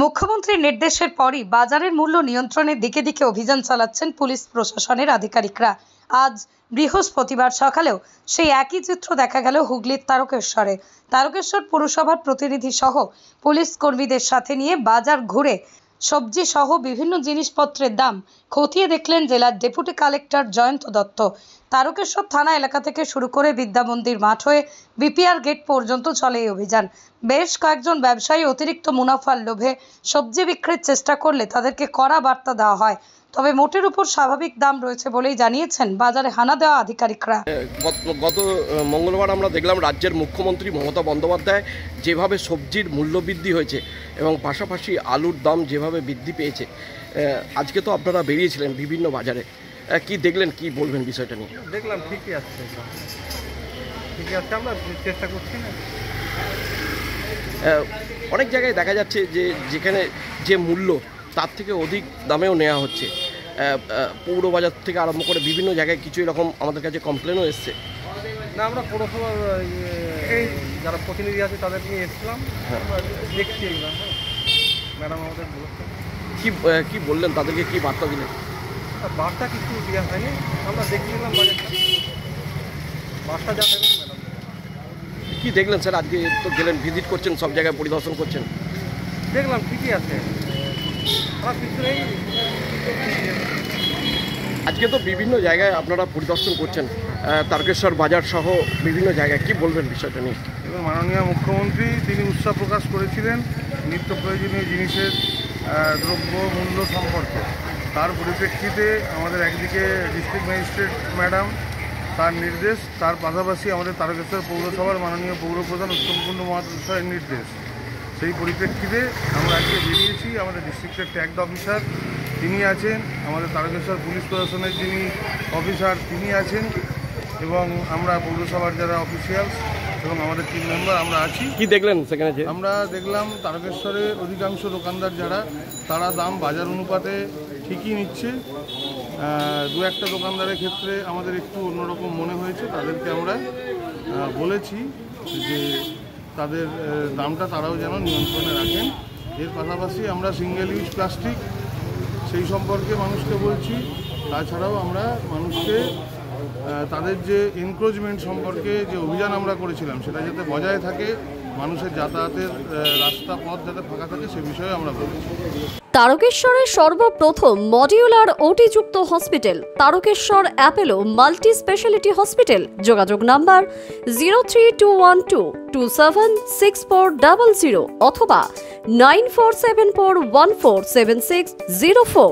মুখ্যমন্ত্রীর নির্দেশের পরই বাজারের মূল্য নিয়ন্ত্রণের দিকে দিকে অভিযান চালাচ্ছেন পুলিশ প্রশাসনের আধিকারিকরা। আজ বৃহস্পতিবার সকালেও সেই একই চিত্র দেখা গেল হুগলির তারকেশ্বরে। তারকেশ্বর পুরসভার প্রতিনিধি সহ পুলিশ কর্মীদের সাথে নিয়ে বাজার ঘুরে সবজি সহ বিভিন্ন জিনিসপত্রের দাম খতিয়ে দেখলেন জেলার ডেপুটি কালেক্টর জয়ন্ত দত্ত। তারকেশ্বর থানা এলাকা থেকে শুরু করে বিদ্যা মন্দির মাঠ হয়ে বিপিআর গেট পর্যন্ত চলে এই অভিযান। বেশ কয়েকজন ব্যবসায়ী অতিরিক্ত মুনাফার লোভে সবজি বিক্রির চেষ্টা করলে তাদেরকে কড়া বার্তা দেওয়া হয়, তবে মোটের উপর স্বাভাবিক দাম রয়েছে বলেই জানিয়েছেন বাজারে হানা দেওয়া আধিকারিকরা। গত মঙ্গলবার আমরা দেখলাম রাজ্যের মুখ্যমন্ত্রী মমতা বন্দ্যোপাধ্যায় যেভাবে সবজির মূল্য বৃদ্ধি হয়েছে এবং পাশাপাশি আলুর দাম যেভাবে বৃদ্ধি পেয়েছে, আজকে তো আপনারা বেরিয়েছিলেন বিভিন্ন বাজারে, কি দেখলেন, কি বলবেন বিষয়টা নিয়ে? দেখলাম ঠিকই আছে, আমরা চেষ্টা করছি না। অনেক জায়গায় দেখা যাচ্ছে যে যেখানে যে মূল্য তার থেকে অধিক দামেও নেওয়া হচ্ছে। পৌর বাজার থেকে আরম্ভ করে বিভিন্ন জায়গায় কিছু এরকম আমাদের কাছে কমপ্লেনও এসছে। না, আমরা পৌরসভার যারা প্রতিনিধি আছে তাদের নিয়ে এসেছিলাম, দেখছি এগুলো। ম্যাডাম আমাদের কি বললেন, তাদেরকে কি বার্তা দিলেন? বার্তা কিছু দেওয়া হয়নি, আমরা দেখছিলাম বার্তা যা দেবেন ম্যাডাম। কি দেখলেন স্যার? আজকে তো গেলেন, ভিজিট করছেন, সব জায়গায় পরিদর্শন করছেন। দেখলাম ঠিকই আছে, কিছু নেই। আজকে তো বিভিন্ন জায়গায় আপনারা পরিদর্শন করছেন, তারকেশ্বর বাজার সহ বিভিন্ন জায়গায়, কি বলবেন বিষয়টা নিয়ে? এবং মাননীয় মুখ্যমন্ত্রী তিনি উৎসাহ প্রকাশ করেছিলেন নিত্য প্রয়োজনীয় জিনিসের দ্রব্য মূল্য সম্পর্কে। তার পরিপ্রেক্ষিতে আমাদের একদিকে ডিস্ট্রিক্ট ম্যাজিস্ট্রেট ম্যাডাম তার নির্দেশ, তার পাশাপাশি আমাদের তারকেশ্বর পৌরসভার মাননীয় পৌরপ্রধান উত্তম কুণ্ডু মহাশয়ের নির্দেশ। সেই পরিপ্রেক্ষিতে আমরা আজকে বেরিয়েছি। আমাদের ডিস্ট্রিক্টের ট্যাক্স অফিসার তিনি আছেন, আমাদের তারকেশ্বর পুলিশ প্রশাসনের যিনি অফিসার তিনি আছেন, এবং আমরা পৌরসভার যারা অফিসিয়ালস এবং আমাদের টিম মেম্বার আমরা আছি। কি দেখলেন সেখানে? আমরা দেখলাম তারকেশ্বরের অধিকাংশ দোকানদার যারা, তারা দাম বাজার অনুপাতে ঠিকই নিচ্ছে। দু একটা দোকানদারের ক্ষেত্রে আমাদের একটু অন্যরকম মনে হয়েছে, তাদেরকে আমরা বলেছি যে তাদের দামটা তারাও যেন নিয়ন্ত্রণে রাখেন। এর পাশাপাশি আমরা সিঙ্গেল ইউজ প্লাস্টিক সেই সম্পর্কে মানুষকে বলছি। তাছাড়াও আমরা মানুষকে তাদের যে এনক্রোচমেন্ট সম্পর্কে যে অভিযান আমরা করেছিলাম সেটা যাতে বজায় থাকে, মানুষের যাতায়াতের রাস্তা পথ যাতে ফাঁকা থাকে সে বিষয়ে আমরা বলছি। তারকেশ্বরের সর্বপ্রথম মডিউলার ওটি-যুক্ত hospital Tarakeswar Apollo multi speciality hospital. যোগাযোগ নাম্বার 03212276400 অথবা 9474147604।